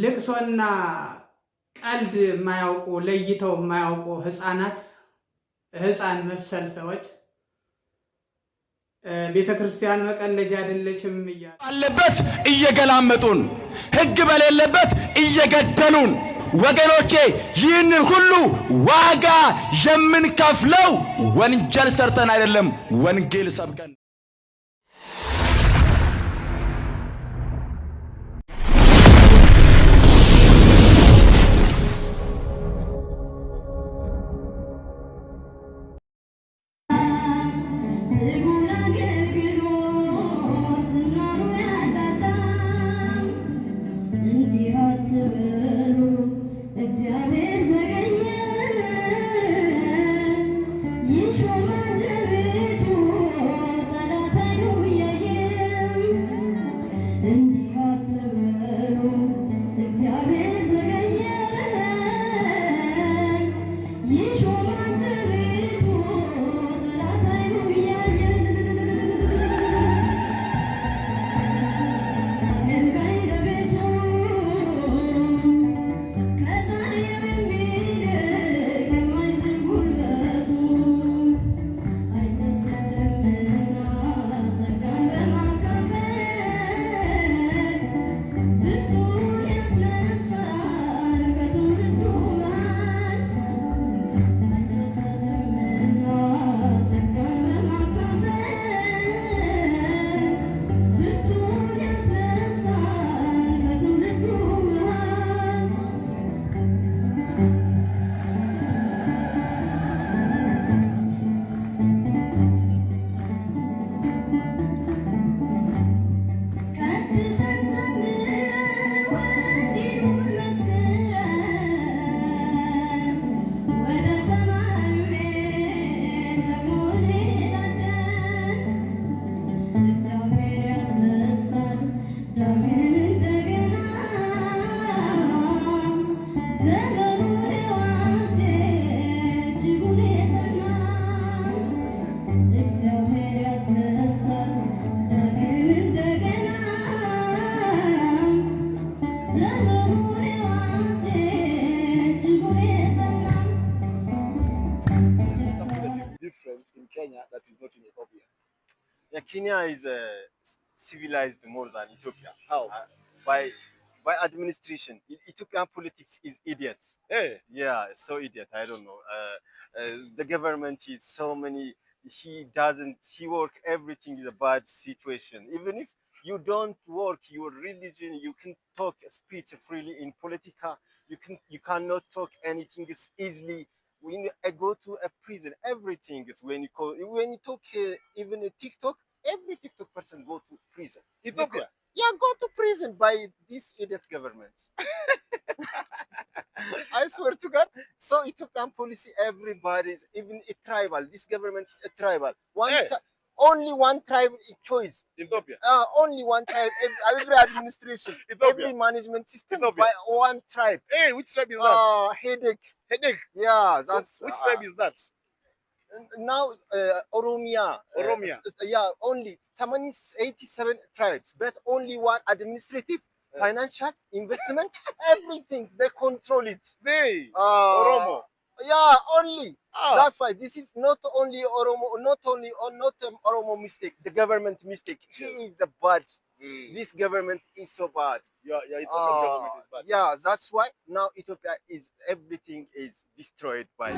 ልቅሶና ቀልድ የማያውቁ ለይተው የማያውቁ ህፃን መሰል ሰዎች ቤተክርስቲያን መቀለጃ አይደለችም አለበት እየገላመጡን ህግ በሌለበት እየገደሉን ወገኖቼ ይህንን ሁሉ ዋጋ የምንከፍለው ወንጀል ሰርተን አይደለም ወንጌል ሰብከን that is not in Ethiopia. Yeah, Kenya is civilized more than Ethiopia. How? By administration. Ethiopian politics is idiots. Hey. Yeah, so idiot. I don't know. The government is so many. He work. Everything is a bad situation. Even if you don't work your religion, you can talk speech freely in politica. You cannot talk anything is easily. When I go to a prison, everything is when you talk even a TikTok, every TikTok person go to prison. Ethiopia? Yeah, go to prison by this idiot government. I swear to God. So Ethiopian policy, everybody's, even a tribal. This government is a tribal. Only one tribe choice. Ethiopia. Only one tribe. Every administration, every management system by one tribe. Hey, which tribe is that? Headache. Headache. Yeah, that's so which tribe is that? Now, Oromia. Oromia. Yeah, only 87 tribes, but only one administrative, financial, investment, everything. They control it. They. Oromo. Yeah, only. That's why this is not only Oromo, not Oromo mistake. The government mistake. He is a bad. This government is so bad. Yeah, Ethiopian government is bad. Yeah, that's why now Ethiopia is everything is destroyed by.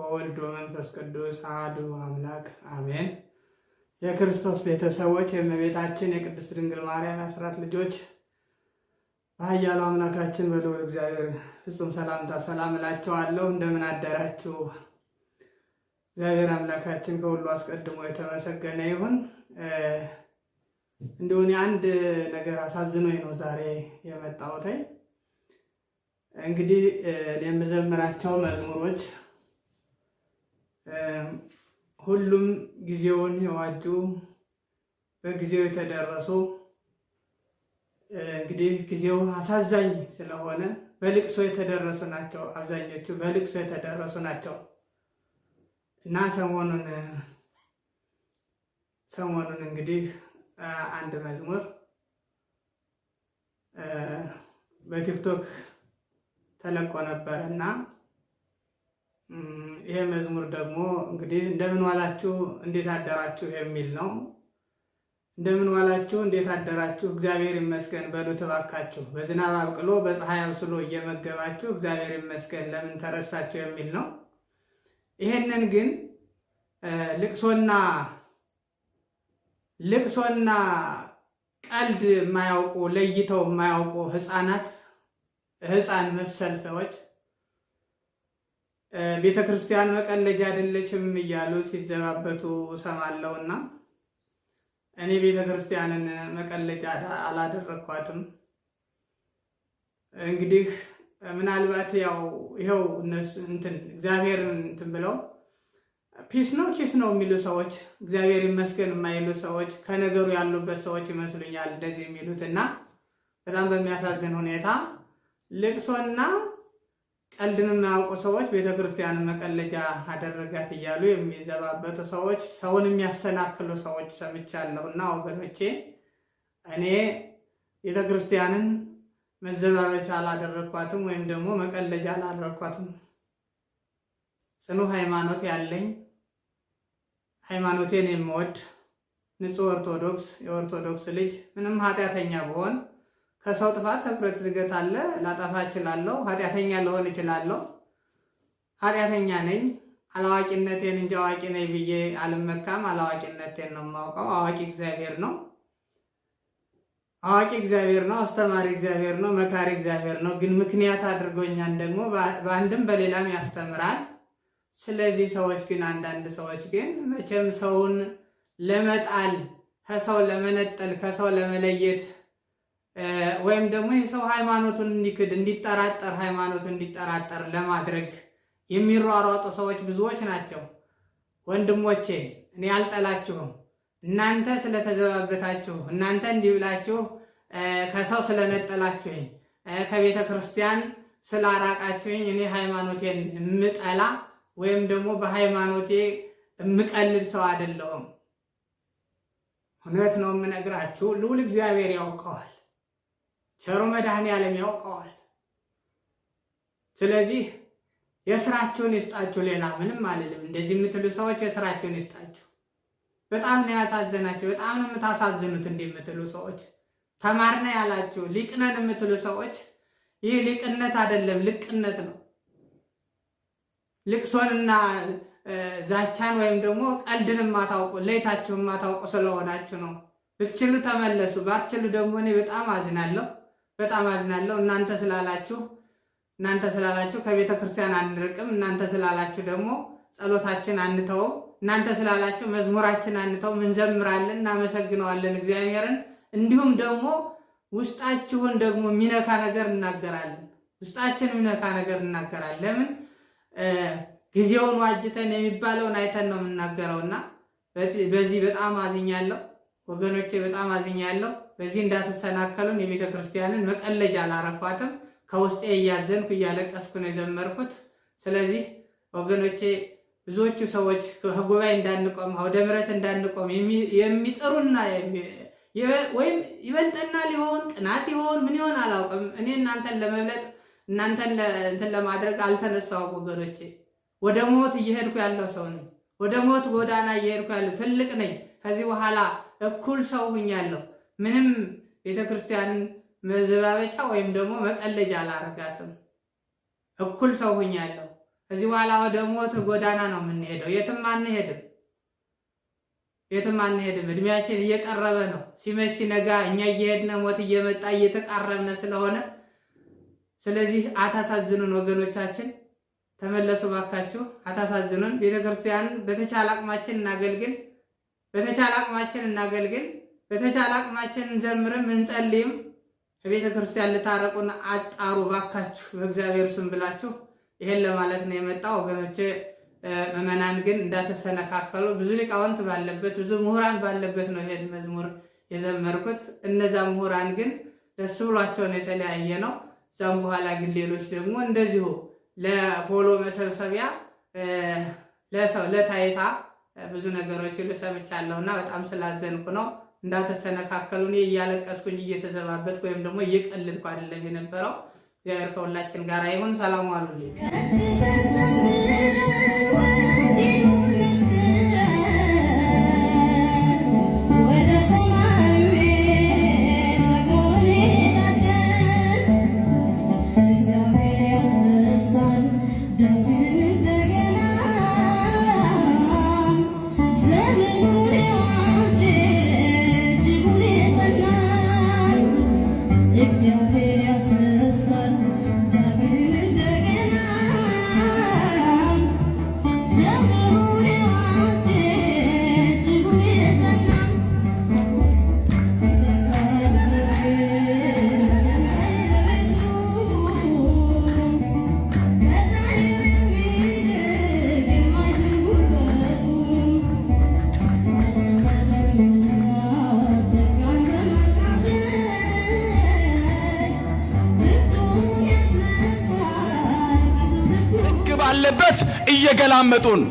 ወወልድ ወመንፈስ ቅዱስ አሐዱ አምላክ አሜን። የክርስቶስ ቤተሰቦች፣ የእመቤታችን የቅድስት ድንግል ማርያም አስራት ልጆች በኃያሉ አምላካችን በልዑል እግዚአብሔር ፍጹም ሰላምታ ሰላም እላችኋለሁ። እንደምን አደራችሁ? እግዚአብሔር አምላካችን ከሁሉ አስቀድሞ የተመሰገነ ይሁን። እንዲሁም አንድ ነገር አሳዝኖኝ ነው ዛሬ የመጣሁት። እንግዲህ እኔ የምዘምራቸው መዝሙሮች ሁሉም ጊዜውን የዋጁ በጊዜው የተደረሱ እንግዲህ ጊዜው አሳዛኝ ስለሆነ በልቅሶ የተደረሱ ናቸው። አብዛኞቹ በልቅሶ የተደረሱ ናቸው እና ሰሞኑን እንግዲህ አንድ መዝሙር በቲክቶክ ተለቆ ነበር እና ይሄ መዝሙር ደግሞ እንግዲህ እንደምን ዋላችሁ እንዴት አደራችሁ የሚል ነው። እንደምን ዋላችሁ እንዴት አደራችሁ እግዚአብሔር ይመስገን በሉት እባካችሁ፣ በዝናብ አብቅሎ በፀሐይ አብስሎ እየመገባችሁ እግዚአብሔር ይመስገን ለምን ተረሳችሁ የሚል ነው። ይሄንን ግን ልቅሶና ቀልድ የማያውቁ ለይተው የማያውቁ ህፃን መሰል ሰዎች ቤተክርስቲያን መቀለጃ አይደለችም እያሉ ሲዘባበቱ ሰማለሁና እኔ ቤተክርስቲያንን መቀለጃ አላደረኳትም። እንግዲህ ምናልባት ያው ይሄው እነሱ እግዚአብሔርን ብለው ፒስ ነው ኪስ ነው የሚሉ ሰዎች፣ እግዚአብሔር ይመስገን የማይሉ ሰዎች ከነገሩ ያሉበት ሰዎች ይመስሉኛል እንደዚህ የሚሉትና በጣም በሚያሳዝን ሁኔታ ልቅሶና ቀልድን የማያውቁ ሰዎች ቤተክርስቲያንን መቀለጃ አደረጋት እያሉ የሚዘባበቱ ሰዎች፣ ሰውን የሚያሰናክሉ ሰዎች ሰምቻለሁና ወገኖቼ እኔ ቤተክርስቲያንን መዘባበቻ አላደረኳትም ወይም ደግሞ መቀለጃ አላደረኳትም። ጽኑ ሃይማኖት ያለኝ ሃይማኖቴን የምወድ ንጹህ ኦርቶዶክስ የኦርቶዶክስ ልጅ ምንም ኃጢአተኛ ብሆን ከሰው ጥፋት ህፍረት ዝገት አለ ላጠፋ እችላለሁ። ኃጢአተኛ ልሆን እችላለሁ። ኃጢአተኛ ነኝ። አላዋቂነቴን እንጂ አዋቂ ነኝ ብዬ አልመካም። አላዋቂነቴን ነው የማውቀው። አዋቂ እግዚአብሔር ነው። አዋቂ እግዚአብሔር ነው። አስተማሪ እግዚአብሔር ነው። መካሪ እግዚአብሔር ነው። ግን ምክንያት አድርጎኛን ደግሞ በአንድም በሌላም ያስተምራል። ስለዚህ ሰዎች ግን አንዳንድ ሰዎች ግን መቼም ሰውን ለመጣል ከሰው ለመነጠል ከሰው ለመለየት ወይም ደግሞ የሰው ሃይማኖቱን እንዲክድ እንዲጠራጠር ሃይማኖቱን እንዲጠራጠር ለማድረግ የሚሯሯጡ ሰዎች ብዙዎች ናቸው። ወንድሞቼ እኔ አልጠላችሁም። እናንተ ስለተዘባበታችሁ እናንተ እንዲህ ብላችሁ ከሰው ስለነጠላችሁኝ ከቤተ ክርስቲያን ስላራቃችሁኝ እኔ ሃይማኖቴን የምጠላ ወይም ደግሞ በሃይማኖቴ የምቀልድ ሰው አይደለሁም። እውነት ነው የምነግራችሁ። ልዑል እግዚአብሔር ያውቀዋል። ቸሩ መድኃኔዓለም ያውቀዋል። ስለዚህ የስራችሁን ይስጣችሁ። ሌላ ምንም አልልም። እንደዚህ የምትሉ ሰዎች የስራችሁን ይስጣችሁ። በጣም ነው ያሳዘናችሁ። በጣም ነው የምታሳዝኑት። እንዲህ የምትሉ ሰዎች ተማርነ ያላችሁ ሊቅነን የምትሉ ሰዎች ይህ ሊቅነት አይደለም፣ ልቅነት ነው። ልቅሶንና ዛቻን ወይም ደግሞ ቀልድን የማታውቁ ለይታችሁ የማታውቁ ስለሆናችሁ ነው። ብትችሉ ተመለሱ፣ ባትችሉ ደግሞ እኔ በጣም አዝናለሁ። እናንተ ስላላችሁ ከቤተ ክርስቲያን አንርቅም። እናንተ ስላላችሁ ደግሞ ጸሎታችን አንተው። እናንተ ስላላችሁ መዝሙራችን አንተው። እንዘምራለን፣ እናመሰግነዋለን እግዚአብሔርን። እንዲሁም ደግሞ ውስጣችሁን ደግሞ የሚነካ ነገር እናገራለን። ውስጣችን የሚነካ ነገር እናገራለን። ለምን ጊዜውን ዋጅተን የሚባለውን አይተን ነው የምናገረውና በዚህ በጣም አዝኛለሁ ወገኖቼ፣ በጣም አዝኛለሁ። በዚህ እንዳትሰናከሉን። የቤተ ክርስቲያንን መቀለጃ አላረኳትም። ከውስጤ እያዘንኩ እያለቀስኩ ነው የዘመርኩት። ስለዚህ ወገኖቼ ብዙዎቹ ሰዎች ከጉባኤ እንዳንቆም አውደ ምሕረት እንዳንቆም የሚጥሩና ወይም ይበልጠና ሊሆን ቅናት ይሆን ምን ይሆን አላውቅም። እኔ እናንተን ለመብለጥ እናንተን እንትን ለማድረግ አልተነሳሁም ወገኖቼ። ወደ ሞት እየሄድኩ ያለው ሰው ነኝ። ወደ ሞት ጎዳና እየሄድኩ ያለው ትልቅ ነኝ። ከዚህ በኋላ እኩል ሰው ሁኛለሁ። ምንም ቤተክርስቲያንን መዘባበቻ ወይም ደግሞ መቀለጃ አላረጋትም። እኩል ሰው ሁኛለሁ። ከዚህ በኋላ ወደ ሞት ጎዳና ነው የምንሄደው። የትም አንሄድም። እድሜያችን እየቀረበ ነው። ሲመሽ ሲነጋ እኛ እየሄድን ሞት እየመጣ እየተቃረብን ስለሆነ ስለዚህ አታሳዝኑን ወገኖቻችን፣ ተመለሱ ባካችሁ፣ አታሳዝኑን። ቤተክርስቲያን በተቻለ አቅማችን እናገልግል፣ በተቻለ አቅማችን እንዘምርም እንጸልይም። ቤተክርስቲያን ልታረቁን አጣሩ ባካችሁ በእግዚአብሔር ስም ብላችሁ። ይሄን ለማለት ነው የመጣው ወገኖቼ። ምዕመናን ግን እንዳትሰነካከሉ። ብዙ ሊቃውንት ባለበት ብዙ ምሁራን ባለበት ነው ይሄን መዝሙር የዘመርኩት። እነዛ ምሁራን ግን ደስ ብሏቸው ነው የተለያየ ነው። ዛም በኋላ ግን ሌሎች ደግሞ እንደዚሁ ለፎሎ መሰብሰቢያ ለሰው ለታይታ ብዙ ነገሮች ሲሉ ሰምቻለሁና በጣም ስላዘንኩ ነው። እንዳትሰነካከሉ። እኔ እያለቀስኩኝ እየተዘባበትኩ ወይም ደግሞ እየቀለድኩ አይደለም የነበረው። እግዚአብሔር ከሁላችን ጋር ይሁን። ሰላም ዋሉልኝ። ባለበት እየገላመጡን፣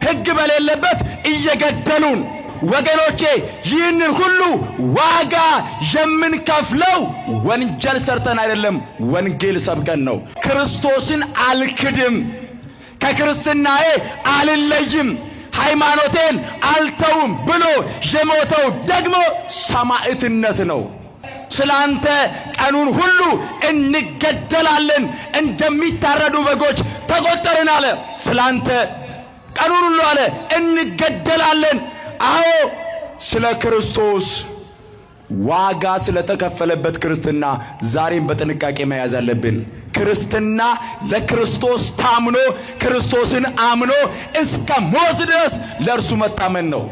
ሕግ በሌለበት እየገደሉን፣ ወገኖቼ ይህንን ሁሉ ዋጋ የምንከፍለው ወንጀል ሰርተን አይደለም፣ ወንጌል ሰብከን ነው። ክርስቶስን አልክድም፣ ከክርስትናዬ አልለይም፣ ሃይማኖቴን አልተውም ብሎ የሞተው ደግሞ ሰማዕትነት ነው። ስላንተ ቀኑን ሁሉ እንገደላለን፣ እንደሚታረዱ በጎች ተቆጠርን አለ። ስላንተ ቀኑን ሁሉ አለ እንገደላለን። አዎ ስለ ክርስቶስ ዋጋ ስለተከፈለበት ክርስትና ዛሬም በጥንቃቄ መያዝ አለብን። ክርስትና ለክርስቶስ ታምኖ ክርስቶስን አምኖ እስከ ሞት ድረስ ለእርሱ መታመን ነው።